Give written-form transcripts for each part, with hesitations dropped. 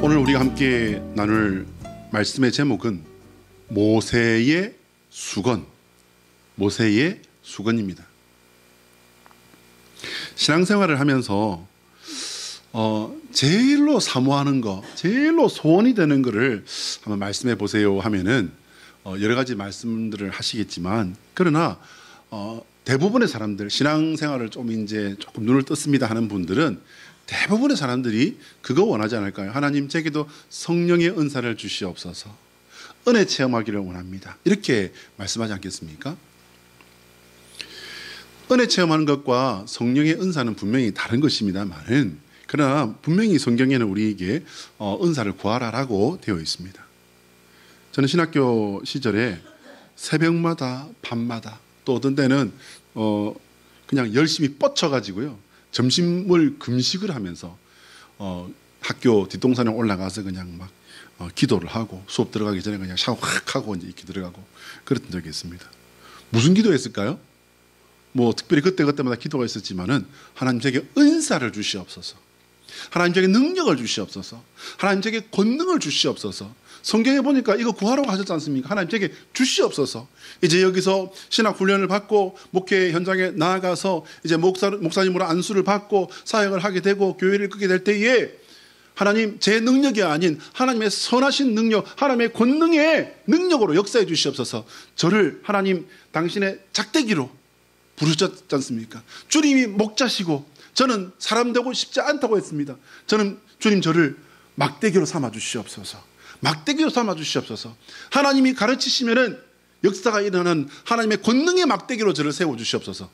오늘 우리가 함께 나눌 말씀의 제목은 모세의 수건, 모세의 수건입니다. 신앙생활을 하면서 제일로 사모하는 거, 제일로 소원이 되는 거를 한번 말씀해 보세요 하면은 여러 가지 말씀들을 하시겠지만, 그러나 대부분의 사람들, 신앙생활을 좀 이제 조금 눈을 떴습니다 하는 분들은 대부분의 사람들이 그거 원하지 않을까요? 하나님, 제게도 성령의 은사를 주시옵소서, 은혜 체험하기를 원합니다, 이렇게 말씀하지 않겠습니까? 은혜 체험하는 것과 성령의 은사는 분명히 다른 것입니다만은, 그러나 분명히 성경에는 우리에게 은사를 구하라라고 되어 있습니다. 저는 신학교 시절에 새벽마다 밤마다 또 어떤 때는 그냥 열심히 뻗쳐가지고요, 점심을 금식을 하면서 학교 뒷동산에 올라가서 그냥 막 기도를 하고, 수업 들어가기 전에 그냥 샤워 확 하고 이제 이렇게 들어가고 그랬던 적이 있습니다. 무슨 기도했을까요? 뭐 특별히 그때마다 기도가 있었지만은, 하나님 제게 은사를 주시옵소서, 하나님 제게 능력을 주시옵소서, 하나님 제게 권능을 주시옵소서. 성경에 보니까 이거 구하라고 하셨지 않습니까? 하나님 제게 주시옵소서. 이제 여기서 신학 훈련을 받고 목회 현장에 나아가서 이제 목사님으로 안수를 받고 사역을 하게 되고 교회를 이끌게 될 때에, 하나님, 제 능력이 아닌 하나님의 선하신 능력, 하나님의 권능의 능력으로 역사해 주시옵소서. 저를 하나님 당신의 작대기로 부르셨지 않습니까? 주님이 목자시고 저는 사람 되고 싶지 않다고 했습니다. 주님, 저를 막대기로 삼아 주시옵소서, 막대기로 삼아 주시옵소서. 하나님이 가르치시면은 역사가 일어나는 하나님의 권능의 막대기로 저를 세워 주시옵소서.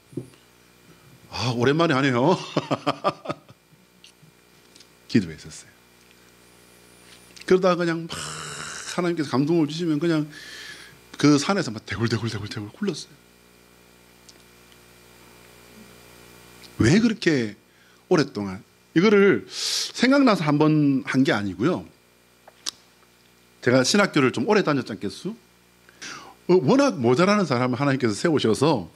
아, 오랜만에 하네요. 기도했었어요. 그러다가 그냥 막 하나님께서 감동을 주시면 그냥 그 산에서 막 대굴대굴 굴렀어요. 왜 그렇게 오랫동안, 이거를 생각나서 한번 한 게 아니고요, 제가 신학교를 좀 오래 다녔지 않겠소? 워낙 모자라는 사람을 하나님께서 세우셔서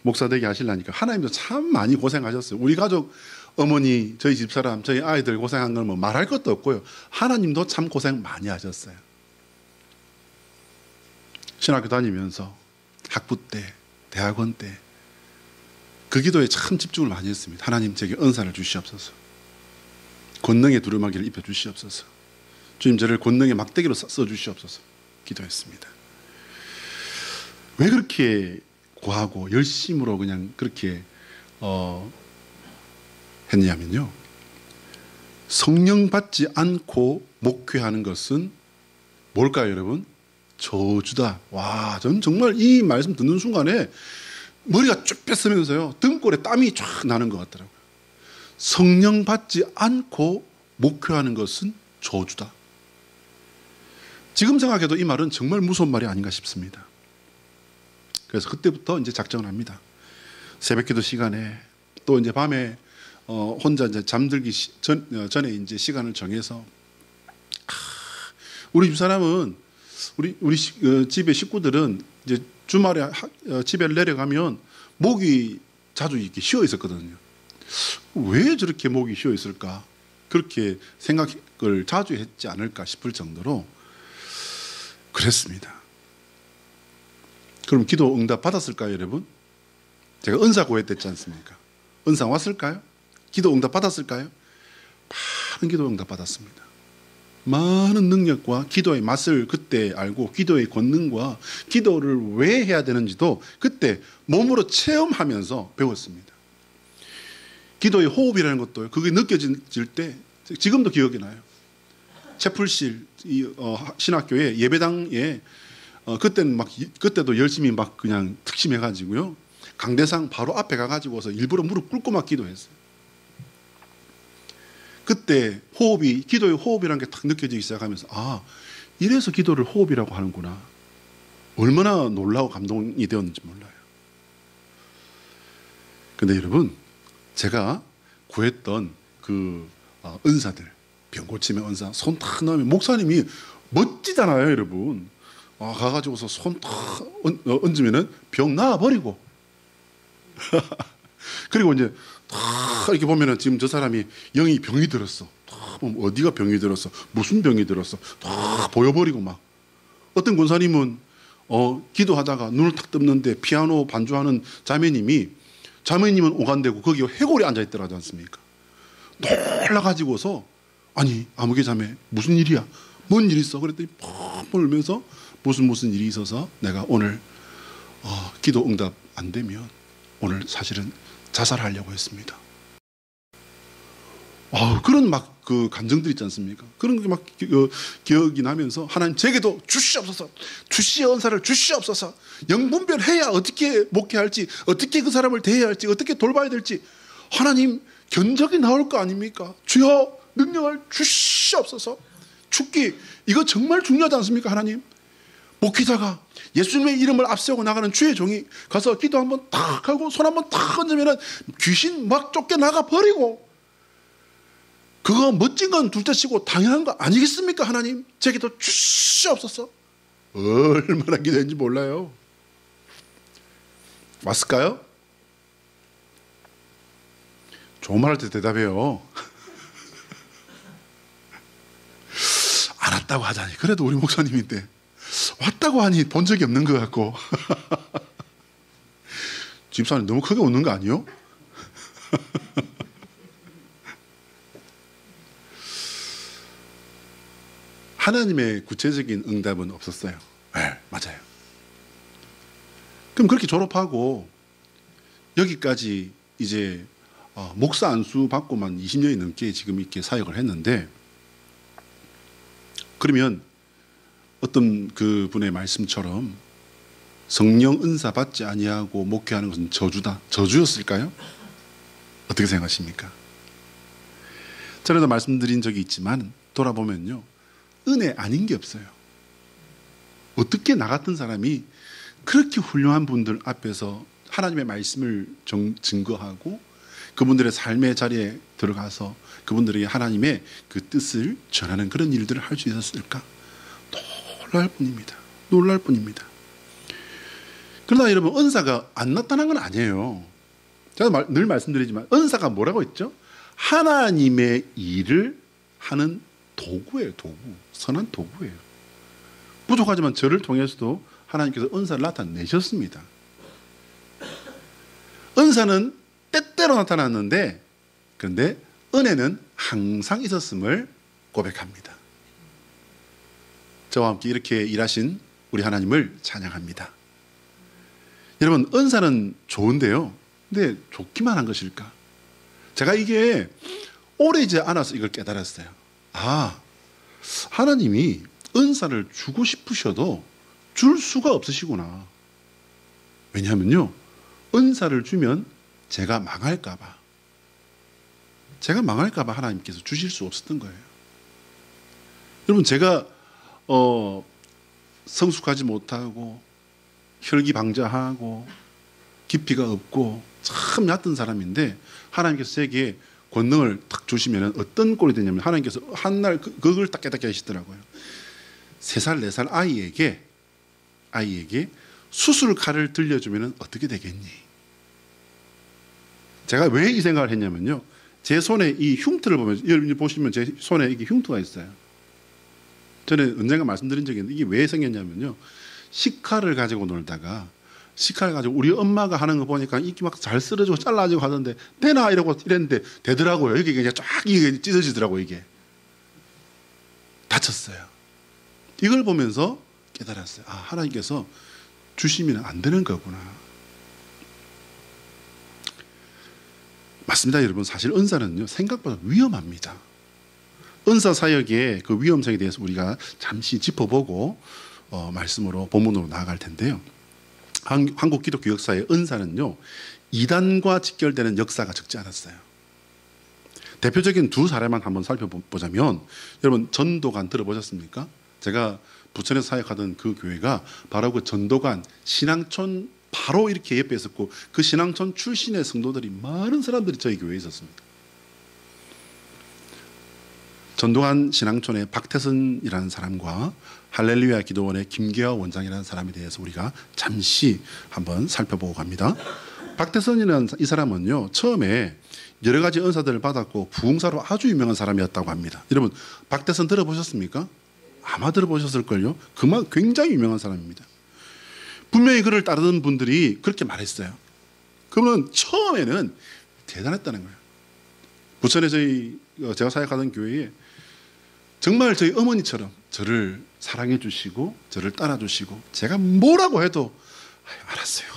목사 되게 하시려니까 하나님도 참 많이 고생하셨어요. 우리 가족, 어머니, 저희 집사람, 저희 아이들 고생한 건 뭐 말할 것도 없고요, 하나님도 참 고생 많이 하셨어요. 신학교 다니면서 학부 때, 대학원 때 그 기도에 참 집중을 많이 했습니다. 하나님, 제게 은사를 주시옵소서, 권능의 두루마기를 입혀 주시옵소서, 주님, 저를 권능의 막대기로 써 주시옵소서 기도했습니다. 왜 그렇게 구하고 열심으로 그냥 그렇게 했냐면요, 성령 받지 않고 목회하는 것은 뭘까요, 여러분? 저주다. 와, 저는 정말 이 말씀 듣는 순간에 머리가 쭉 뺐으면서요, 등골에 땀이 쫙 나는 것 같더라고요. 성령 받지 않고 목회하는 것은 저주다. 지금 생각해도 이 말은 정말 무서운 말이 아닌가 싶습니다. 그래서 그때부터 이제 작정을 합니다. 새벽기도 시간에, 또 이제 밤에 혼자 이제 잠들기 전에 이제 시간을 정해서, 우리 집사람은, 우리 집의 식구들은 이제 주말에 집에 내려가면 목이 자주 이렇게 쉬어 있었거든요. 왜 저렇게 목이 쉬어 있을까? 그렇게 생각을 자주 했지 않을까 싶을 정도로 그랬습니다. 그럼 기도 응답 받았을까요, 여러분? 제가 은사 구했댔지 않습니까? 은사 왔을까요? 기도 응답 받았을까요? 많은 기도 응답 받았습니다. 많은 능력과 기도의 맛을 그때 알고, 기도의 권능과 기도를 왜 해야 되는지도 그때 몸으로 체험하면서 배웠습니다. 기도의 호흡이라는 것도 그게 느껴질 때 지금도 기억이 나요. 채플실 신학교의 예배당에 그때도 열심히 막 그냥 특심해가지고요, 강대상 바로 앞에 가가지고서 일부러 무릎 꿇고 막 기도했어요. 그때 호흡이, 기도의 호흡이라는 게 딱 느껴지기 시작하면서, 아, 이래서 기도를 호흡이라고 하는구나. 얼마나 놀라고 감동이 되었는지 몰라요. 근데 여러분, 제가 구했던 그 은사들, 병 고침의 은사, 손 탁 넣으면, 목사님이 멋지잖아요, 여러분. 가가지고서 손 탁 얹으면은 병 나아버리고 그리고 이제 다 이렇게 보면은 지금 저 사람이 영이 병이 들었어. 다 보면 어디가 병이 들었어, 무슨 병이 들었어, 다 보여버리고 막. 어떤 권사님은 기도하다가 눈을 탁 떴는데 피아노 반주하는 자매님은 오간되고 거기 해골이 앉아있더라 하지 않습니까? 놀라가지고서 아니 아무개 자매 무슨 일이야? 뭔 일 있어? 그랬더니 펑펑 울면서 무슨 일이 있어서 내가 오늘 기도 응답 안 되면 오늘 사실은 자살하려고 했습니다. 그런 막 그 감정들 있지 않습니까? 그런 게 막 기억이 나면서 하나님 제게도 주시옵소서, 주시의 은사를 주시옵소서. 영분별해야 어떻게 목회할지, 어떻게 그 사람을 대해야 할지, 어떻게 돌봐야 될지 하나님 견적이 나올 거 아닙니까? 주여 능력을 주시옵소서. 축기 이거 정말 중요하지 않습니까? 하나님 목회자가 예수님의 이름을 앞세우고 나가는 주의 종이 가서 기도 한번 탁 하고 손 한번 탁 얹으면 귀신 막 쫓겨나가 버리고, 그거 멋진 건 둘째치고 당연한 거 아니겠습니까? 하나님 제게도 주시옵소서. 얼마나 기도했는지 몰라요. 왔을까요? 좋은 말 할 때 대답해요. 안 왔다고 하자니 그래도 우리 목사님인데 왔다고 하니 본 적이 없는 것 같고. 집사님 너무 크게 웃는 거 아니요? 하나님의 구체적인 응답은 없었어요. 네, 맞아요. 그럼 그렇게 졸업하고 여기까지 이제 목사 안수 받고만 20년이 넘게 지금 이렇게 사역을 했는데, 그러면 어떤 그 분의 말씀처럼 성령 은사 받지 아니하고 목회하는 것은 저주다, 저주였을까요? 어떻게 생각하십니까? 전에도 말씀드린 적이 있지만 돌아보면요, 은혜 아닌 게 없어요. 어떻게 나 같은 사람이 그렇게 훌륭한 분들 앞에서 하나님의 말씀을 증거하고 그분들의 삶의 자리에 들어가서 그분들에게 하나님의 그 뜻을 전하는 그런 일들을 할 수 있었을까? 놀랄 뿐입니다. 놀랄 뿐입니다. 그러나 여러분, 은사가 안 나타난 건 아니에요. 제가 늘 말씀드리지만 은사가 뭐라고 했죠? 하나님의 일을 하는 도구예요. 도구. 선한 도구예요. 부족하지만 저를 통해서도 하나님께서 은사를 나타내셨습니다. 은사는 때때로 나타났는데, 그런데 은혜는 항상 있었음을 고백합니다. 저와 함께 이렇게 일하신 우리 하나님을 찬양합니다. 여러분, 은사는 좋은데요, 근데 좋기만 한 것일까? 제가 이게 오래지 않아서 이걸 깨달았어요. 하나님이 은사를 주고 싶으셔도 줄 수가 없으시구나. 왜냐하면요, 은사를 주면 제가 망할까봐 하나님께서 주실 수 없었던 거예요. 여러분, 제가 성숙하지 못하고 혈기방자하고 깊이가 없고 참 얕은 사람인데 하나님께서 제게 권능을 딱 주시면 어떤 꼴이 되냐면, 하나님께서 한날 그걸 딱 깨닫게 하시더라고요. 3살, 4살 아이에게 수술 칼을 들려주면 어떻게 되겠니? 제가 왜 이 생각을 했냐면요, 제 손에 이 흉터를 보면, 여러분이 보시면 제 손에 이게 흉터가 있어요. 저는 언젠가 말씀드린 적이 있는데, 이게 왜 생겼냐면요, 식칼을 가지고 놀다가 식칼 가지고 우리 엄마가 하는 거 보니까 이게 막 잘 쓰러지고 잘라지고 하던데 되나 이러고 이랬는데 되더라고요. 여기 그냥 쫙 이게 찢어지더라고요. 이게 다쳤어요. 이걸 보면서 깨달았어요. 하나님께서 주시면 안 되는 거구나. 맞습니다, 여러분. 사실 은사는요, 생각보다 위험합니다. 은사 사역의 그 위험성에 대해서 우리가 잠시 짚어보고 말씀으로 본문으로 나아갈 텐데요. 한국 기독교 역사의 은사는요, 이단과 직결되는 역사가 적지 않았어요. 대표적인 두 사례만 한번 살펴보자면, 여러분 전도관 들어보셨습니까? 제가 부천에서 사역하던 그 교회가 바로 그 전도관 신앙촌 바로 이렇게 옆에 있었고, 그 신앙촌 출신의 성도들이 많은 사람들이 저희 교회에 있었습니다. 전도관 신앙촌의 박태선이라는 사람과 할렐루야 기도원의 김계화 원장이라는 사람에 대해서 우리가 잠시 한번 살펴보고 갑니다. 박태선이라는 이 사람은요, 처음에 여러 가지 은사들을 받았고 부흥사로 아주 유명한 사람이었다고 합니다. 여러분, 박태선 들어보셨습니까? 아마 들어보셨을걸요. 그만 굉장히 유명한 사람입니다. 분명히 그를 따르는 분들이 그렇게 말했어요. 그러면 처음에는 대단했다는 거예요. 부천에 제가 사역하던 교회에 정말 저희 어머니처럼 저를 사랑해 주시고 저를 따라 주시고 제가 뭐라고 해도 알았어요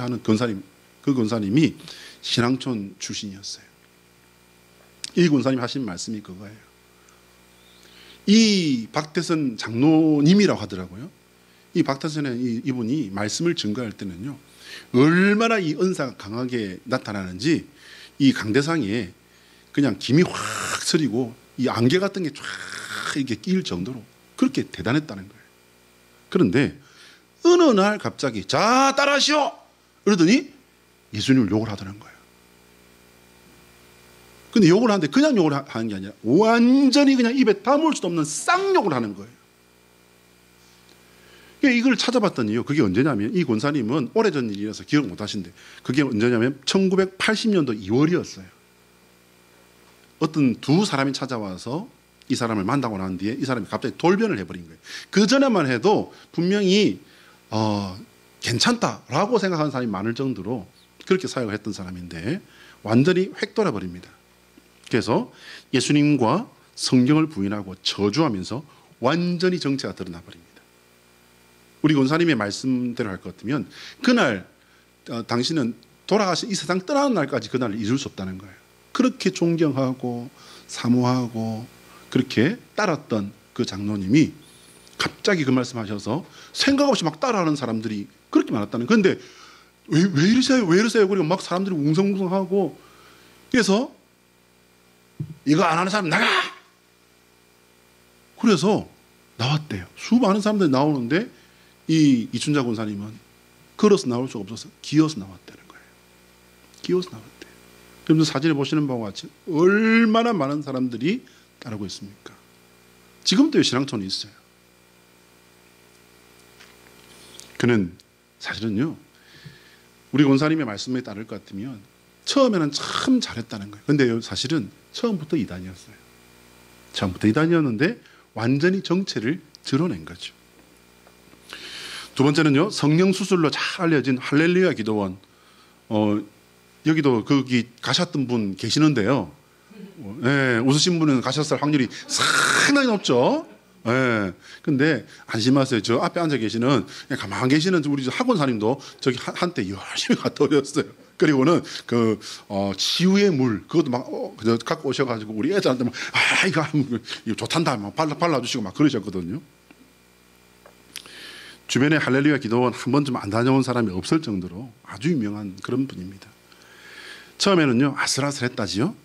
하는 권사님, 그 권사님이 신앙촌 출신이었어요. 이 권사님 하신 말씀이 그거예요. 이 박태선 장로님이라고 하더라고요. 이 박태선의 이분이 말씀을 증거할 때는요, 얼마나 이 은사가 강하게 나타나는지 이 강대상에 그냥 김이 확 서리고 이 안개 같은 게 쫙 이렇게 끼일 정도로 그렇게 대단했다는 거예요. 그런데 어느 날 갑자기 자 따라하시오 그러더니 예수님을 욕을 하더라는 거예요. 근데 욕을 하는데 그냥 욕을 하는 게 아니라 완전히 그냥 입에 담을 수도 없는 쌍욕을 하는 거예요. 이걸 찾아봤더니요, 그게 언제냐면 이 권사님은 오래전 일이라서 기억 못 하신대. 그게 언제냐면 1980년도 2월이었어요. 어떤 두 사람이 찾아와서 이 사람을 만나고 난 뒤에 이 사람이 갑자기 돌변을 해버린 거예요. 그 전에만 해도 분명히 괜찮다라고 생각하는 사람이 많을 정도로 그렇게 사역을 했던 사람인데 완전히 획 돌아버립니다. 그래서 예수님과 성경을 부인하고 저주하면서 완전히 정체가 드러나 버립니다. 우리 권사님의 말씀대로 할 것 같으면 그날 당신은 돌아가신 이 세상 떠나는 날까지 그날을 잊을 수 없다는 거예요. 그렇게 존경하고 사모하고 그렇게 따랐던 그 장로님이 갑자기 그 말씀하셔서 생각 없이 막 따라하는 사람들이 그렇게 많았다는 거예요. 그런데 왜 이러세요? 왜 이러세요? 그리고 막 사람들이 웅성웅성하고 그래서 이거 안 하는 사람 나가! 그래서 나왔대요. 수많은 사람들이 나오는데 이 이춘자 권사님은 걸어서 나올 수가 없어서 기어서 나왔다는 거예요. 기어서 나왔대요. 여러분 사진에 보시는 바와 같이 얼마나 많은 사람들이 따르고 있습니까? 지금도 신앙촌이 있어요. 그는 사실은요, 우리 권사님의 말씀에 따를 것 같으면 처음에는 참 잘했다는 거예요. 그런데 사실은 처음부터 이단이었어요. 처음부터 이단이었는데 완전히 정체를 드러낸 거죠. 두 번째는요, 성령 수술로 잘 알려진 할렐루야 기도원. 여기도 거기 가셨던 분 계시는데요. 웃으신 분은 가셨을 확률이 상당히 높죠. 근데 안심하세요. 저 앞에 앉아 계시는 가만히 계시는 우리 학원사님도 저기 한때 열심히 갔다 오셨어요. 그리고는 그 치유의 물 그것도 막 갖고 오셔가지고 우리 애들한테 막 이거 좋단다 막 발라주시고 막 그러셨거든요. 주변에 할렐루야 기도원 한 번쯤 안 다녀온 사람이 없을 정도로 아주 유명한 그런 분입니다. 처음에는요 아슬아슬했다지요.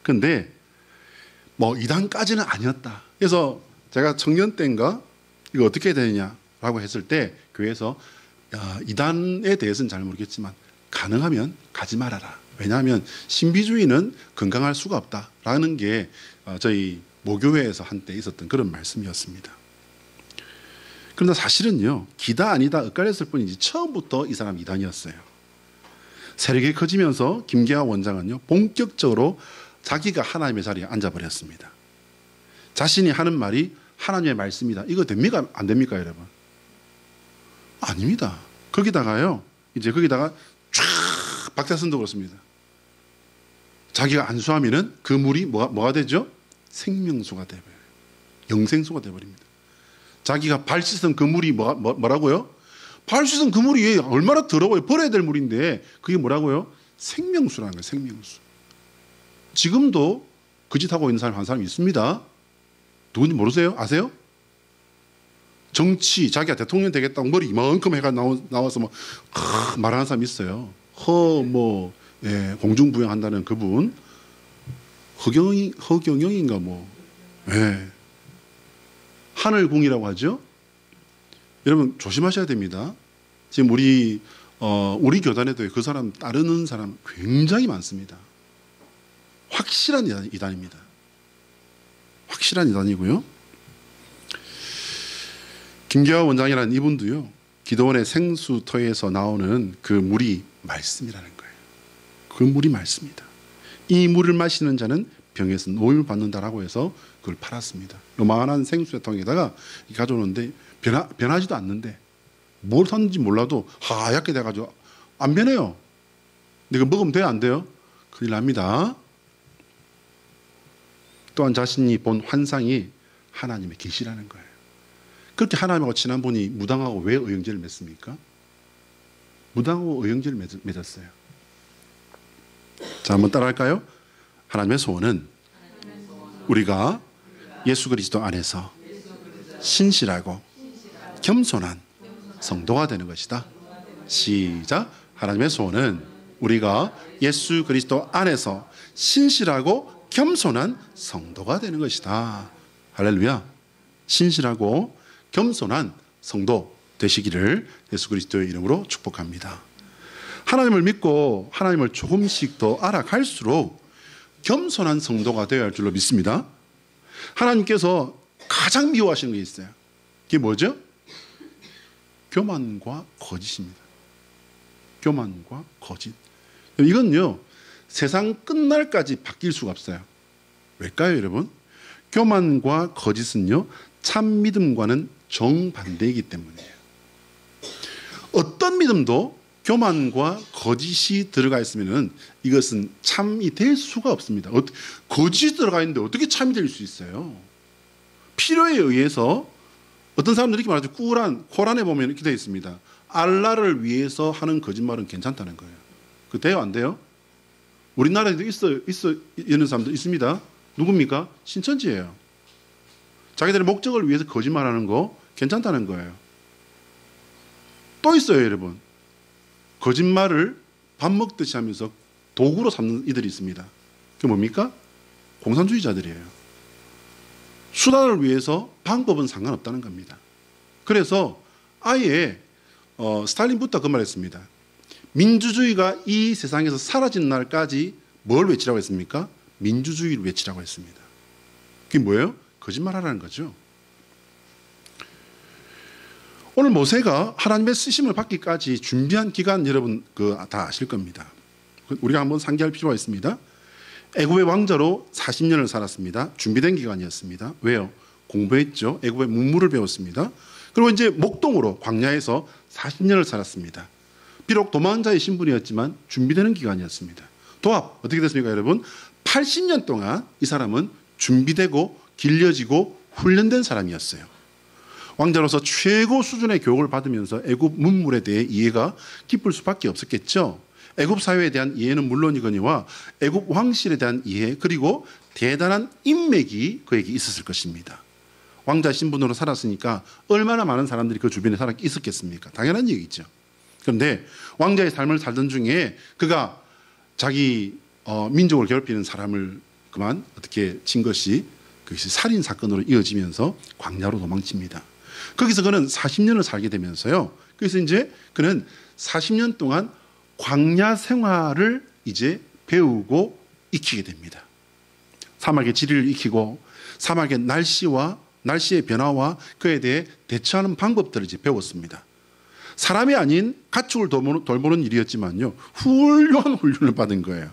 근데 뭐 이단까지는 아니었다. 그래서 제가 청년 때인가 이거 어떻게 해야 되느냐라고 했을 때 교회에서 이단에 대해서는 잘 모르겠지만 가능하면 가지 말아라. 왜냐하면 신비주의는 건강할 수가 없다라는 게 저희 모교회에서 한때 있었던 그런 말씀이었습니다. 그러나 사실은요 기다 아니다 엇갈렸을 뿐이지 처음부터 이 사람 이단이었어요. 세력이 커지면서 김계하 원장은요 본격적으로 자기가 하나님의 자리에 앉아버렸습니다. 자신이 하는 말이 하나님의 말씀이다. 이거 됩니까? 안 됩니까, 여러분? 아닙니다. 거기다가 쫙 박태선도 그렇습니다. 자기가 안수하면은 그 물이 뭐가 되죠? 생명수가 되버려요. 영생수가 되버립니다. 자기가 발 씻은 그 물이 뭐라고요? 발 씻은 그 물이 얼마나 더러워요. 버려야 될 물인데 그게 뭐라고요? 생명수라는 거예요. 생명수. 지금도 그 짓 하고 있는 사람 한 사람이 있습니다. 누군지 모르세요? 아세요? 정치 자기가 대통령 되겠다고 머리 이만큼 해가 나와서 막 말하는 사람이 있어요. 공중부양한다는 그분 허경영인가 하늘궁이라고 하죠. 여러분 조심하셔야 됩니다. 지금 우리 교단에도 그 사람 따르는 사람 굉장히 많습니다. 확실한 이단입니다. 확실한 이단이고요. 김계하 원장이라는 이분도요. 기도원의 생수터에서 나오는 그 물이 말씀이라는 거예요. 그 물이 맑습니다. 이 물을 마시는 자는 병에서 노임을 받는다라고 해서 그걸 팔았습니다. 요만한 생수의 통에다가 가져오는데 변하지도 않는데 뭘 샀는지 몰라도 하얗게 돼가지고 안 변해요. 근데 이거 먹으면 돼요, 안 돼요? 큰일 납니다. 또한 자신이 본 환상이 하나님의 계시라는 거예요. 그렇게 하나님하고 친한 분이 무당하고 왜 의형제를 맺습니까? 무당하고 의형제를 맺었어요. 자, 한번 따라할까요? 하나님의 소원은 우리가 예수 그리스도 안에서 신실하고 겸손한 성도가 되는 것이다. 시작. 하나님의 소원은 우리가 예수 그리스도 안에서 신실하고 겸손한 성도가 되는 것이다. 할렐루야. 신실하고 겸손한 성도 되시기를 예수 그리스도의 이름으로 축복합니다. 하나님을 믿고 하나님을 조금씩 더 알아갈수록 겸손한 성도가 되어야 할 줄로 믿습니다. 하나님께서 가장 미워하시는 게 있어요. 그게 뭐죠? 교만과 거짓입니다. 교만과 거짓. 이건요, 세상 끝날까지 바뀔 수가 없어요. 왜일까요, 여러분? 교만과 거짓은요, 참 믿음과는 정반대이기 때문이에요. 어떤 믿음도 교만과 거짓이 들어가 있으면 이것은 참이 될 수가 없습니다. 거짓이 들어가 있는데 어떻게 참이 될 수 있어요? 필요에 의해서 어떤 사람들이 이렇게 말하죠. 코란에 보면 이렇게 되어 있습니다. 알라를 위해서 하는 거짓말은 괜찮다는 거예요. 그 돼요, 안 돼요? 우리나라에도 있는 사람들 있습니다. 누굽니까? 신천지예요. 자기들의 목적을 위해서 거짓말하는 거 괜찮다는 거예요. 또 있어요, 여러분. 거짓말을 밥 먹듯이 하면서 도구로 삼는 이들이 있습니다. 그게 뭡니까? 공산주의자들이에요. 수단을 위해서 방법은 상관없다는 겁니다. 그래서 아예 스탈린부터 그 말했습니다. 민주주의가 이 세상에서 사라진 날까지 뭘 외치라고 했습니까? 민주주의를 외치라고 했습니다. 그게 뭐예요? 거짓말하라는 거죠. 오늘 모세가 하나님의 쓰심을 받기까지 준비한 기간 여러분 다 아실 겁니다. 우리가 한번 상기할 필요가 있습니다. 애굽의 왕자로 40년을 살았습니다. 준비된 기간이었습니다. 왜요? 공부했죠. 애굽의 문물을 배웠습니다. 그리고 이제 목동으로 광야에서 40년을 살았습니다. 비록 도망자의 신분이었지만 준비되는 기간이었습니다. 도합 어떻게 됐습니까, 여러분? 80년 동안 이 사람은 준비되고 길려지고 훈련된 사람이었어요. 왕자로서 최고 수준의 교육을 받으면서 애굽 문물에 대해 이해가 깊을 수밖에 없었겠죠. 애굽 사회에 대한 이해는 물론이거니와 애굽 왕실에 대한 이해 그리고 대단한 인맥이 그에게 있었을 것입니다. 왕자 신분으로 살았으니까 얼마나 많은 사람들이 그 주변에 살아 있었겠습니까? 당연한 얘기죠. 그런데 왕자의 삶을 살던 중에 그가 자기 민족을 괴롭히는 사람을 그만 어떻게 친 것이 그것이 살인 사건으로 이어지면서 광야로 도망칩니다. 거기서 그는 40년을 살게 되면서요. 그래서 이제 그는 40년 동안 광야 생활을 이제 배우고 익히게 됩니다. 사막의 지리를 익히고 사막의 날씨의 변화와 그에 대해 대처하는 방법들을 이제 배웠습니다. 사람이 아닌 가축을 돌보는 일이었지만요. 훌륭한 훈련을 받은 거예요.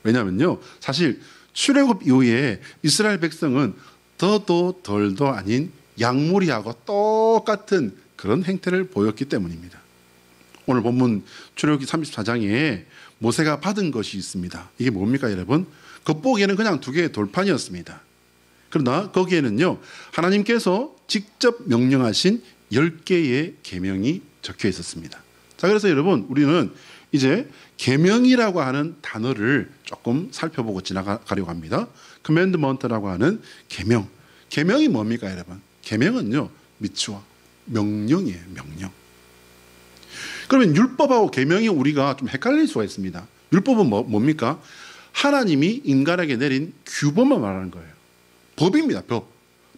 왜냐하면요. 사실 출애굽 이후에 이스라엘 백성은 더도 덜도 아닌 양무리하고 똑같은 그런 행태를 보였기 때문입니다. 오늘 본문 출애굽기 34장에 모세가 받은 것이 있습니다. 이게 뭡니까, 여러분? 겉보기에는 그냥 두 개의 돌판이었습니다. 그러나 거기에는요, 하나님께서 직접 명령하신 10개의 계명이 적혀 있었습니다. 자, 그래서 여러분, 우리는 이제 계명이라고 하는 단어를 조금 살펴보고 지나가려고 합니다. commandment라고 하는 계명. 계명이 뭡니까, 여러분? 계명은요, 미츠와 명령이에요, 명령. 그러면 율법하고 계명이 우리가 좀 헷갈릴 수가 있습니다. 율법은 뭡니까? 하나님이 인간에게 내린 규범을 말하는 거예요. 법입니다, 법.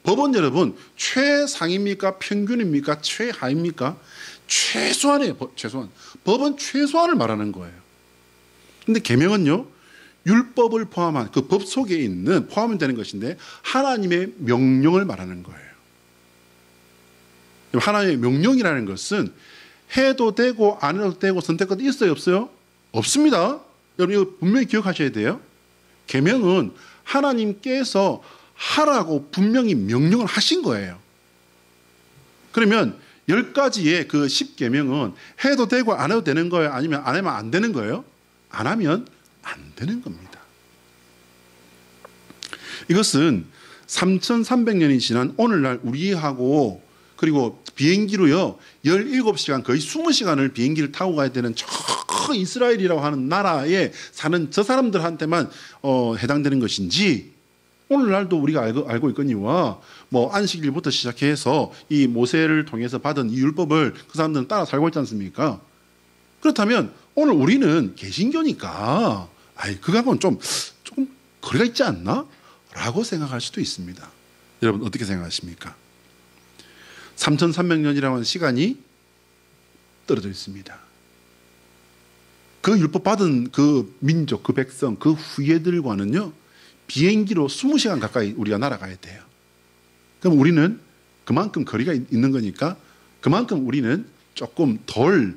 법은 여러분, 최상입니까? 평균입니까? 최하입니까? 최소한이에요, 최소한. 법은 최소한을 말하는 거예요. 근데 계명은요, 율법을 포함한 그 법 속에 있는 포함이 되는 것인데 하나님의 명령을 말하는 거예요. 하나님의 명령이라는 것은 해도 되고 안 해도 되고 선택권이 있어요, 없어요? 없습니다. 여러분 이거 분명히 기억하셔야 돼요. 계명은 하나님께서 하라고 분명히 명령을 하신 거예요. 그러면 10가지의 그 10계명은 해도 되고 안 해도 되는 거예요? 아니면 안 하면 안 되는 거예요? 안 하면 안 되는 겁니다. 이것은 3,300년이 지난 오늘날 우리하고 그리고 비행기로요 17시간 거의 20시간을 비행기를 타고 가야 되는 저 이스라엘이라고 하는 나라에 사는 저 사람들한테만 해당되는 것인지 오늘날도 우리가 알고 있거니와 뭐 안식일부터 시작해서 이 모세를 통해서 받은 이 율법을 그 사람들은 따라 살고 있지 않습니까? 그렇다면 오늘 우리는 개신교니까 그거하고는 조금 거리가 있지 않나? 라고 생각할 수도 있습니다. 여러분 어떻게 생각하십니까? 3,300년이라고 하는 시간이 떨어져 있습니다. 그 율법 받은 그 민족, 그 백성, 그 후예들과는요 비행기로 20시간 가까이 우리가 날아가야 돼요. 그럼 우리는 그만큼 거리가 있는 거니까 그만큼 우리는 조금 덜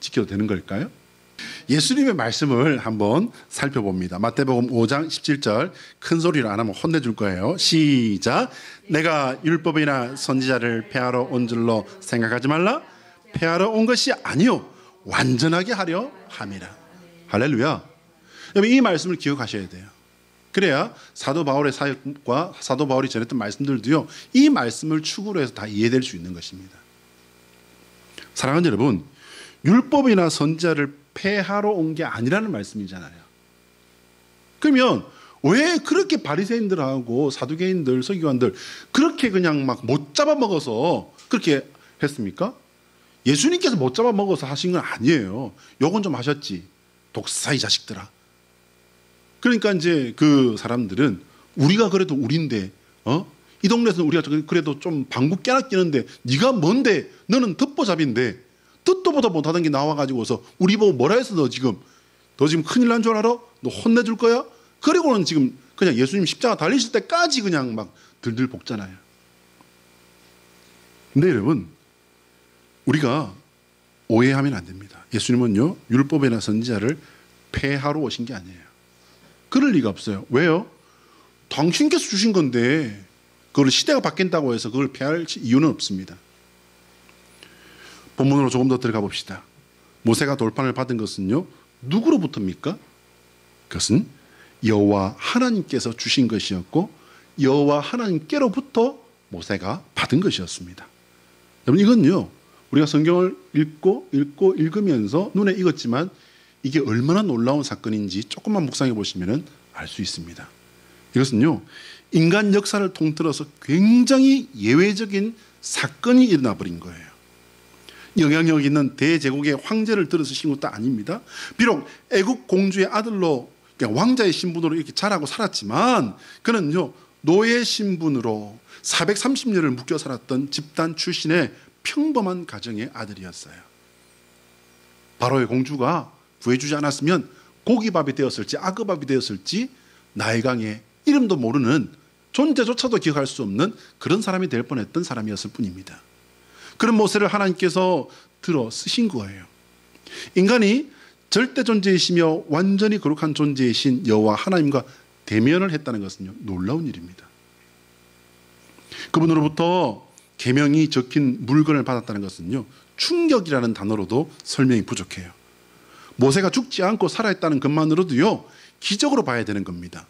지켜도 되는 걸까요? 예수님의 말씀을 한번 살펴봅니다. 마태복음 5장 17절 큰 소리로 안 하면 혼내줄 거예요. 시작. 내가 율법이나 선지자를 폐하러 온 줄로 생각하지 말라. 폐하러 온 것이 아니요 완전하게 하려 함이라. 할렐루야. 여러분 이 말씀을 기억하셔야 돼요. 그래야 사도 바울의 사역과 사도 바울이 전했던 말씀들도요 이 말씀을 축으로 해서 다 이해될 수 있는 것입니다. 사랑하는 여러분, 율법이나 선지자를 폐하러 온 게 아니라는 말씀이잖아요. 그러면 왜 그렇게 바리새인들하고 사두개인들, 서기관들 그렇게 그냥 막 못 잡아먹어서 그렇게 했습니까? 예수님께서 못 잡아먹어서 하신 건 아니에요. 요건 좀 하셨지. 독사이 자식들아. 그러니까 이제 그 사람들은 우리가 그래도 우린데 이 동네에서는 우리가 그래도 좀 방구 깨나 끼는데 네가 뭔데? 너는 듣보잡인데 듣도 보다 못하던 게 나와가지고서 우리 보고 뭐라 해서 너 지금 큰일 난 줄 알아? 너 혼내줄 거야? 그리고는 지금 그냥 예수님 십자가 달리실 때까지 그냥 막 들들 볶잖아요. 근데 여러분 우리가 오해하면 안 됩니다. 예수님은요 율법이나 선지자를 폐하러 오신 게 아니에요. 그럴 리가 없어요. 왜요? 당신께서 주신 건데 그걸 시대가 바뀐다고 해서 그걸 폐할 이유는 없습니다. 본문으로 조금 더 들어가 봅시다. 모세가 돌판을 받은 것은요 누구로부터입니까? 그것은 여호와 하나님께서 주신 것이었고 여호와 하나님께로부터 모세가 받은 것이었습니다. 여러분 이건요 우리가 성경을 읽으면서 눈에 익었지만 이게 얼마나 놀라운 사건인지 조금만 묵상해 보시면 알 수 있습니다. 이것은요 인간 역사를 통틀어서 굉장히 예외적인 사건이 일어나 버린 거예요. 영향력 있는 대제국의 황제를 들어서신 것도 아닙니다. 비록 애국 공주의 아들로 왕자의 신분으로 이렇게 자라고 살았지만 그는요 노예 신분으로 430년을 묶여 살았던 집단 출신의 평범한 가정의 아들이었어요. 바로의 공주가 구해주지 않았으면 고기밥이 되었을지 악어밥이 되었을지 나일강의 이름도 모르는 존재조차도 기억할 수 없는 그런 사람이 될 뻔했던 사람이었을 뿐입니다. 그런 모세를 하나님께서 들어 쓰신 거예요. 인간이 절대 존재이시며 완전히 거룩한 존재이신 여호와 하나님과 대면을 했다는 것은요 놀라운 일입니다. 그분으로부터 계명이 적힌 물건을 받았다는 것은요 충격이라는 단어로도 설명이 부족해요. 모세가 죽지 않고 살아있다는 것만으로도요 기적으로 봐야 되는 겁니다.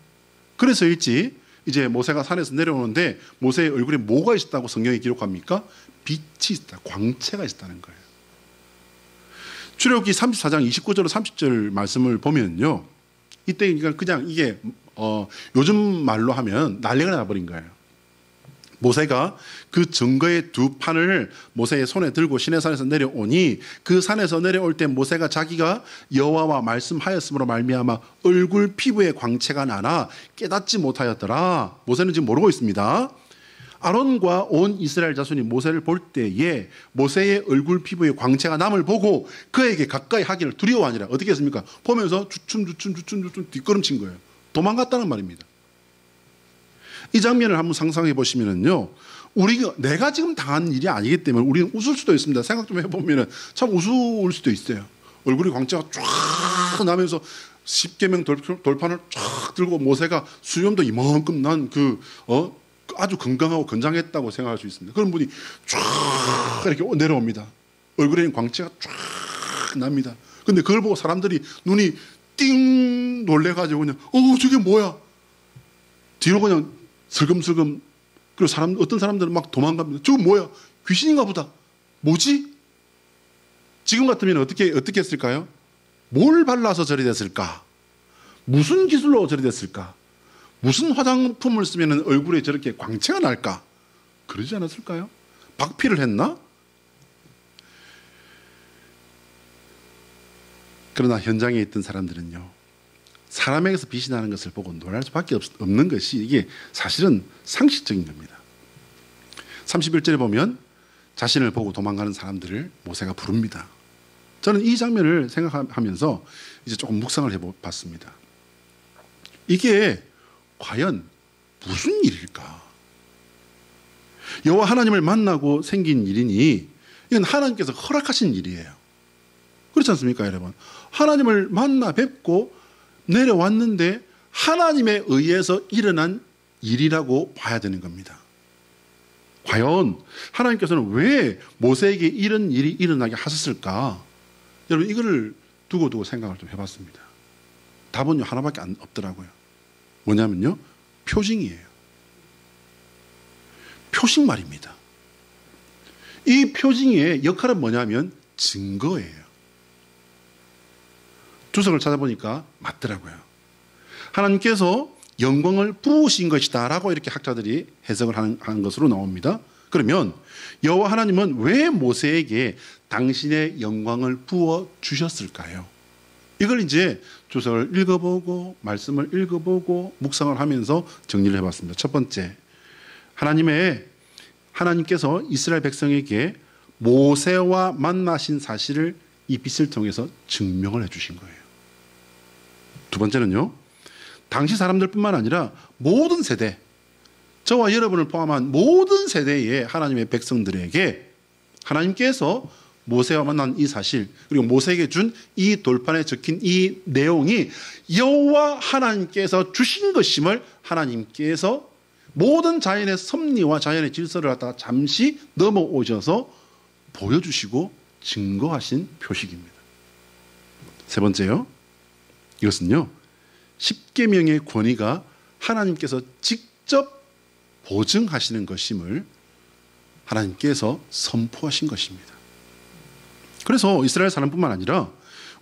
그래서일지 이제 모세가 산에서 내려오는데 모세의 얼굴에 뭐가 있었다고 성경이 기록합니까? 빛이 있다, 광채가 있었다는 거예요. 출애굽기 34장 29절 30절 말씀을 보면요 이때 그냥 이게 요즘 말로 하면 난리가 나버린 거예요. 모세가 그 증거의 두 판을 모세의 손에 들고 시내산에서 내려오니 그 산에서 내려올 때 모세가 자기가 여호와와 말씀하였으므로 말미암아 얼굴 피부에 광채가 나나 깨닫지 못하였더라. 모세는 지금 모르고 있습니다. 아론과 온 이스라엘 자손이 모세를 볼 때에 모세의 얼굴 피부에 광채가 남을 보고 그에게 가까이 하기를 두려워하니라. 어떻게 했습니까? 보면서 주춤 뒷걸음친 거예요. 도망갔다는 말입니다. 이 장면을 한번 상상해 보시면은요, 내가 지금 당한 일이 아니기 때문에 우리는 웃을 수도 있습니다. 생각 좀 해보면은 참 우스울 수도 있어요. 얼굴이 광채가 쫙 쫙 나면서 십계명 돌판을 쫙 들고 모세가 수염도 이만큼 난 아주 건강하고 건장했다고 생각할 수 있습니다. 그런 분이 쫙 이렇게 내려옵니다. 얼굴에는 광채가 쫙 납니다. 근데 그걸 보고 사람들이 눈이 띵 놀래가지고 그냥 저게 뭐야? 뒤로 그냥 슬금슬금. 그리고 어떤 사람들은 막 도망갑니다. 저거 뭐야? 귀신인가 보다. 뭐지? 지금 같으면 어떻게 했을까요? 뭘 발라서 저리 됐을까? 무슨 기술로 저리 됐을까? 무슨 화장품을 쓰면 얼굴에 저렇게 광채가 날까? 그러지 않았을까요? 박피를 했나? 그러나 현장에 있던 사람들은요, 사람에게서 빛이 나는 것을 보고 놀랄 수밖에 없는 것이 이게 사실은 상식적인 겁니다. 31절에 보면 자신을 보고 도망가는 사람들을 모세가 부릅니다. 저는 이 장면을 생각하면서 이제 조금 묵상을 해봤습니다. 이게 과연 무슨 일일까? 여호와 하나님을 만나고 생긴 일이니 이건 하나님께서 허락하신 일이에요. 그렇지 않습니까, 여러분? 하나님을 만나 뵙고 내려왔는데 하나님에 의해서 일어난 일이라고 봐야 되는 겁니다. 과연 하나님께서는 왜 모세에게 이런 일이 일어나게 하셨을까? 여러분, 이거를 두고 생각을 좀 해봤습니다. 답은 하나밖에 없더라고요. 뭐냐면요, 표징이에요. 표징 말입니다. 이 표징의 역할은 뭐냐면 증거예요. 주석을 찾아보니까 맞더라고요. 하나님께서 영광을 부으신 것이다 라고 이렇게 학자들이 해석을 하는 것으로 나옵니다. 그러면 여호와 하나님은 왜 모세에게 당신의 영광을 부어 주셨을까요? 이걸 이제 주석을 읽어보고 말씀을 읽어보고 묵상을 하면서 정리를 해봤습니다. 첫 번째, 하나님께서 이스라엘 백성에게 모세와 만나신 사실을 이 빛을 통해서 증명을 해주신 거예요. 두 번째는요, 당시 사람들뿐만 아니라 모든 세대, 저와 여러분을 포함한 모든 세대의 하나님의 백성들에게 하나님께서 모세와 만난 이 사실, 그리고 모세에게 준 이 돌판에 적힌 이 내용이 여호와 하나님께서 주신 것임을 하나님께서 모든 자연의 섭리와 자연의 질서를 갖다가 잠시 넘어오셔서 보여주시고 증거하신 표식입니다. 세 번째요, 이것은요, 십계명의 권위가 하나님께서 직접 보증하시는 것임을 하나님께서 선포하신 것입니다. 그래서 이스라엘 사람뿐만 아니라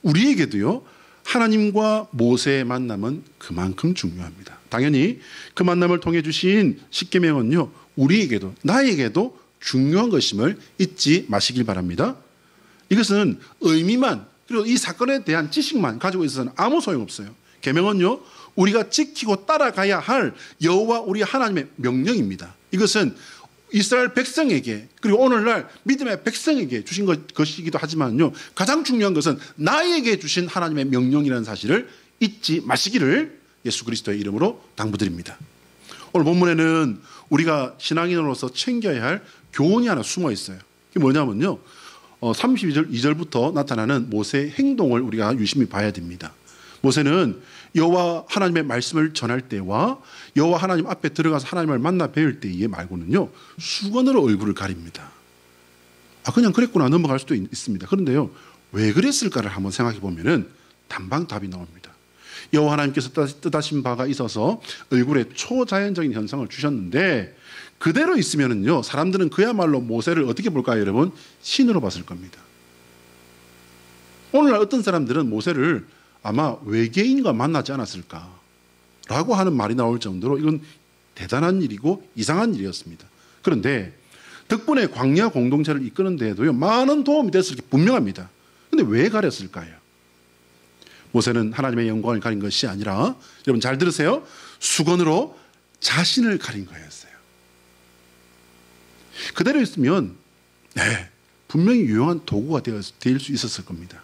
우리에게도요, 하나님과 모세의 만남은 그만큼 중요합니다. 당연히 그 만남을 통해 주신 십계명은요, 우리에게도 나에게도 중요한 것임을 잊지 마시길 바랍니다. 이것은 의미만, 그리고 이 사건에 대한 지식만 가지고 있어서는 아무 소용없어요. 계명은요, 우리가 지키고 따라가야 할 여호와 우리 하나님의 명령입니다. 이것은 이스라엘 백성에게, 그리고 오늘날 믿음의 백성에게 주신 것이기도 하지만요, 가장 중요한 것은 나에게 주신 하나님의 명령이라는 사실을 잊지 마시기를 예수 그리스도의 이름으로 당부드립니다. 오늘 본문에는 우리가 신앙인으로서 챙겨야 할 교훈이 하나 숨어 있어요. 그게 뭐냐면요, 32절부터 나타나는 모세의 행동을 우리가 유심히 봐야 됩니다. 모세는 여호와 하나님의 말씀을 전할 때와 여호와 하나님 앞에 들어가서 하나님을 만나 뵐 때에 말고는요, 수건으로 얼굴을 가립니다. 그냥 그랬구나 넘어갈 수도 있습니다. 그런데요, 왜 그랬을까를 한번 생각해 보면은 단방 답이 나옵니다. 여호와 하나님께서 뜻하신 바가 있어서 얼굴에 초자연적인 현상을 주셨는데 그대로 있으면은요, 사람들은 그야말로 모세를 어떻게 볼까요, 여러분? 신으로 봤을 겁니다. 오늘날 어떤 사람들은 모세를 아마 외계인과 만나지 않았을까라고 하는 말이 나올 정도로 이건 대단한 일이고 이상한 일이었습니다. 그런데 덕분에 광야 공동체를 이끄는 데에도요, 많은 도움이 됐을 게 분명합니다. 그런데 왜 가렸을까요? 모세는 하나님의 영광을 가린 것이 아니라, 여러분 잘 들으세요, 수건으로 자신을 가린 거였어요. 그대로 있으면 분명히 유용한 도구가 될 수 있었을 겁니다.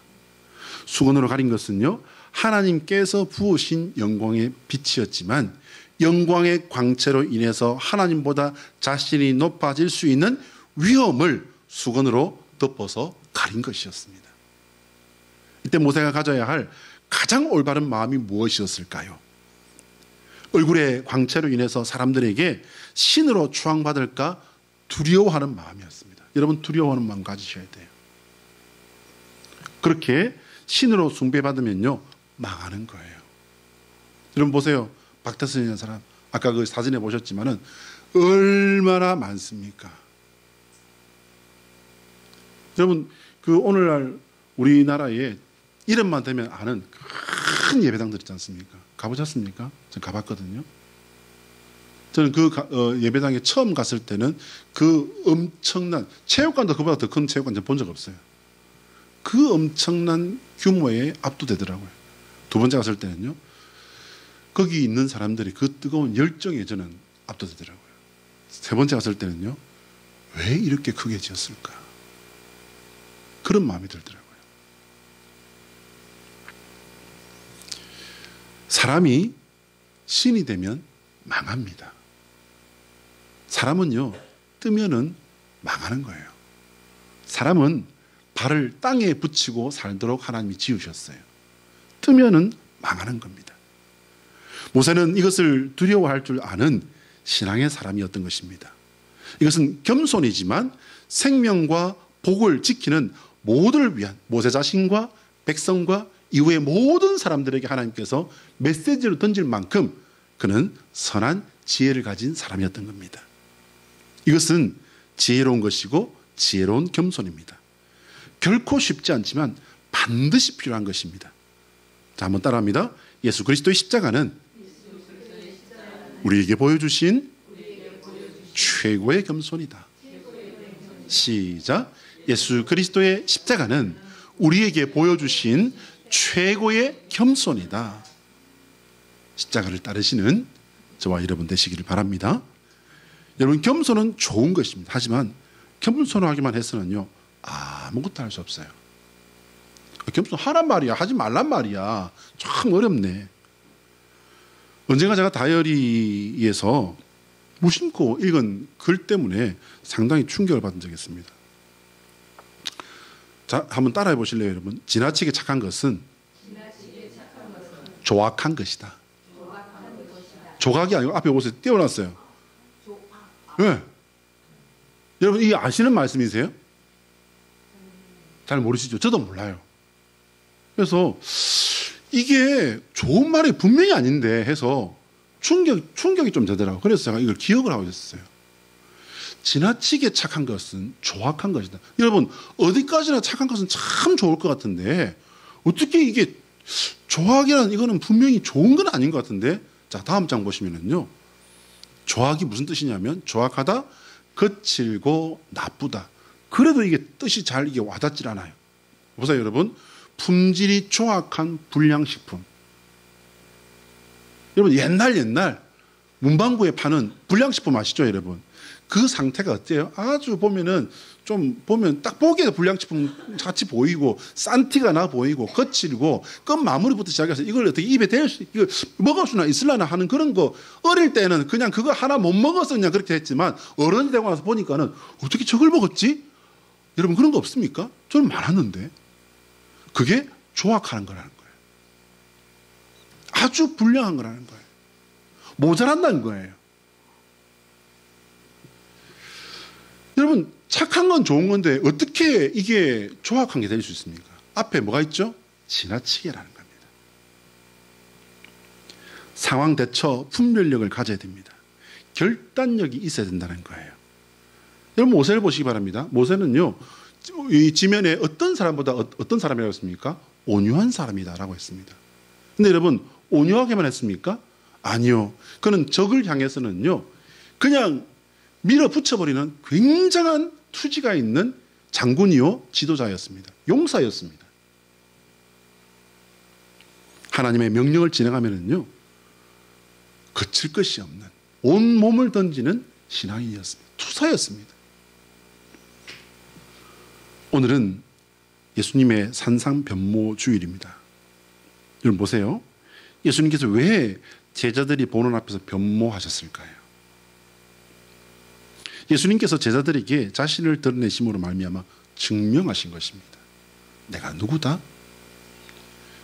수건으로 가린 것은요, 하나님께서 부으신 영광의 빛이었지만 영광의 광채로 인해서 하나님보다 자신이 높아질 수 있는 위험을 수건으로 덮어서 가린 것이었습니다. 이때 모세가 가져야 할 가장 올바른 마음이 무엇이었을까요? 얼굴의 광채로 인해서 사람들에게 신으로 추앙받을까 두려워하는 마음이었습니다. 여러분, 두려워하는 마음 가지셔야 돼요. 그렇게 신으로 숭배받으면요, 망하는 거예요. 여러분 보세요. 박태선이라는 사람, 아까 그 사진에 보셨지만은 얼마나 많습니까? 여러분, 그 오늘날 우리나라에 이름만 되면 아는 큰 예배당들 있지 않습니까? 가보셨습니까? 전 가봤거든요. 저는 그 예배당에 처음 갔을 때는 그 엄청난, 체육관도 그보다 더 큰 체육관 본 적 없어요. 그 엄청난 규모에 압도되더라고요. 두 번째 갔을 때는요, 거기 있는 사람들이 그 뜨거운 열정에 저는 압도되더라고요. 세 번째 갔을 때는요, 왜 이렇게 크게 지었을까? 그런 마음이 들더라고요. 사람이 신이 되면 망합니다. 사람은요, 뜨면은 망하는 거예요. 사람은 발을 땅에 붙이고 살도록 하나님이 지으셨어요. 뜨면은 망하는 겁니다. 모세는 이것을 두려워할 줄 아는 신앙의 사람이었던 것입니다. 이것은 겸손이지만 생명과 복을 지키는 모두를 위한 모세 자신과 백성과 이후의 모든 사람들에게 하나님께서 메시지를 던질 만큼 그는 선한 지혜를 가진 사람이었던 겁니다. 이것은 지혜로운 것이고 지혜로운 겸손입니다. 결코 쉽지 않지만 반드시 필요한 것입니다. 자, 한번 따라합니다. 예수 그리스도의 십자가는 우리에게 보여주신 최고의 겸손이다. 시작. 예수 그리스도의 십자가는 우리에게 보여주신 최고의 겸손이다. 십자가를 따르시는 저와 여러분 되시기를 바랍니다. 여러분, 겸손은 좋은 것입니다. 하지만 겸손하기만 해서는요, 아무것도 할 수 없어요. 겸손 하란 말이야, 하지 말란 말이야. 참 어렵네. 언젠가 제가 다이어리에서 무심코 읽은 글 때문에 상당히 충격을 받은 적이 있습니다. 자, 한번 따라해 보실래요, 여러분? 지나치게 착한 것은 조악한 것이다. 조각이 아니고 앞에 보세요. 띄워놨어요. 네. 여러분, 이게 아시는 말씀이세요? 잘 모르시죠? 저도 몰라요. 그래서 이게 좋은 말이 분명히 아닌데 해서 충격이 좀 되더라고요. 그래서 제가 이걸 기억을 하고 있었어요. 지나치게 착한 것은 조악한 것이다. 여러분, 어디까지나 착한 것은 참 좋을 것 같은데 어떻게 이게 조악이라는 이거는 분명히 좋은 건 아닌 것 같은데. 자, 다음 장 보시면은요, 조악이 무슨 뜻이냐면 조악하다, 거칠고 나쁘다. 그래도 이게 뜻이 잘 이게 와닿질 않아요. 보세요, 여러분. 품질이 조악한 불량식품. 여러분, 옛날 문방구에 파는 불량식품 아시죠, 여러분? 그 상태가 어때요? 아주 보면은 좀 보면 딱 보기에도 불량식품 같이 보이고 싼 티가 나 보이고 거칠고 끝 마무리부터 시작해서 이걸 어떻게 입에 댈 수, 이거 먹을 수나 있을라나 하는 그런 거. 어릴 때는 그냥 그거 하나 못 먹어서 그냥 그렇게 했지만 어른이 되고 나서 보니까는 어떻게 저걸 먹었지? 여러분, 그런 거 없습니까? 저는 많았는데. 그게 조악하는 거라는 거예요. 아주 불량한 거라는 거예요. 모자란다는 거예요. 여러분, 착한 건 좋은 건데 어떻게 이게 조악한 게 될 수 있습니까? 앞에 뭐가 있죠? 지나치게라는 겁니다. 상황 대처 분별력을 가져야 됩니다. 결단력이 있어야 된다는 거예요. 여러분, 모세를 보시기 바랍니다. 모세는요, 이 지면에 어떤 사람보다 어떤 사람이라고 했습니까? 온유한 사람이다라고 했습니다. 근데 여러분, 온유하게만 했습니까? 아니요. 그는 적을 향해서는요, 그냥 밀어붙여버리는 굉장한 투지가 있는 장군이요, 지도자였습니다. 용사였습니다. 하나님의 명령을 진행하면은요, 거칠 것이 없는 온 몸을 던지는 신앙인이었습니다. 투사였습니다. 오늘은 예수님의 산상변모 주일입니다. 여러분 보세요. 예수님께서 왜 제자들이 보는 앞에서 변모하셨을까요? 예수님께서 제자들에게 자신을 드러내심으로 말미암아 증명하신 것입니다. 내가 누구다?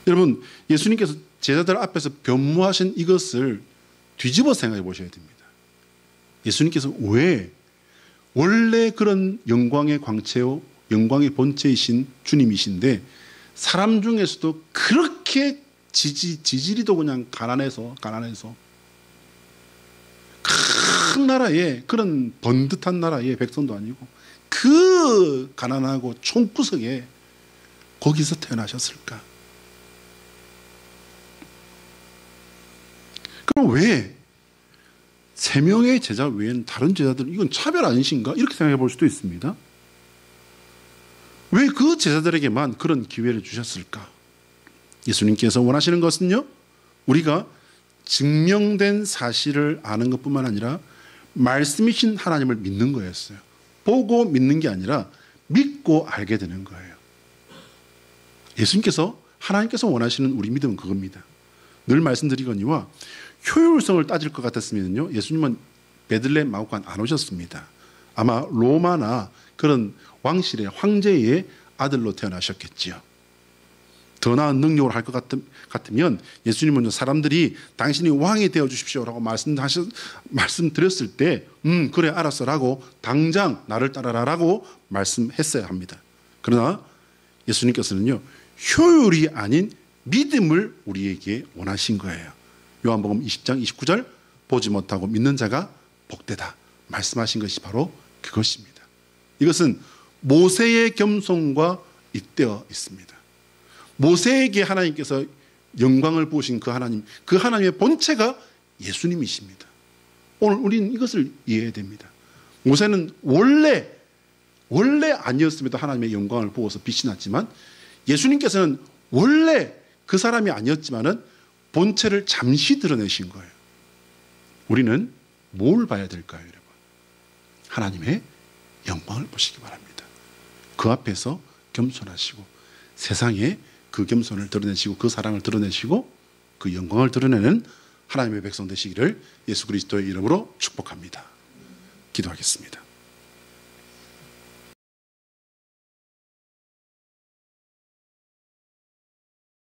여러분, 예수님께서 제자들 앞에서 변모하신 이것을 뒤집어 생각해 보셔야 됩니다. 예수님께서 왜 원래 그런 영광의 광채요, 영광의 본체이신 주님이신데 사람 중에서도 그렇게 지지리도 그냥 가난해서 큰 나라에, 그런 번듯한 나라의 백성도 아니고 그 가난하고 총구석에 거기서 태어나셨을까? 그럼 왜 3명의 제자 외에는 다른 제자들은 이건 차별 아니신가? 이렇게 생각해 볼 수도 있습니다. 왜 그 제자들에게만 그런 기회를 주셨을까? 예수님께서 원하시는 것은요, 우리가 증명된 사실을 아는 것뿐만 아니라 말씀이신 하나님을 믿는 거였어요. 보고 믿는 게 아니라 믿고 알게 되는 거예요. 예수님께서, 하나님께서 원하시는 우리 믿음은 그겁니다. 늘 말씀드리거니와 효율성을 따질 것 같았으면요, 예수님은 베들레헴 마구간 안 오셨습니다. 아마 로마나 그런 왕실의 황제의 아들로 태어나셨겠지요. 더 나은 능력을 할 것 같으면 예수님은 사람들이 당신이 왕이 되어 주십시오라고 말씀드렸을 때 그래 알았어라고 당장 나를 따라라라고 말씀했어야 합니다. 그러나 예수님께서는요, 효율이 아닌 믿음을 우리에게 원하신 거예요. 요한복음 20장 29절 보지 못하고 믿는 자가 복되다 말씀하신 것이 바로 그것입니다. 이것은 모세의 겸손과 잇대어 있습니다. 모세에게 하나님께서 영광을 부으신 그 하나님, 그 하나님의 본체가 예수님이십니다. 오늘 우리는 이것을 이해해야 됩니다. 모세는 원래 아니었음에도 하나님의 영광을 부어서 빛이 났지만, 예수님께서는 원래 그 사람이 아니었지만은 본체를 잠시 드러내신 거예요. 우리는 뭘 봐야 될까요, 여러분? 하나님의 영광을 보시기 바랍니다. 그 앞에서 겸손하시고 세상에 그 겸손을 드러내시고 그 사랑을 드러내시고 그 영광을 드러내는 하나님의 백성 되시기를 예수 그리스도의 이름으로 축복합니다. 기도하겠습니다.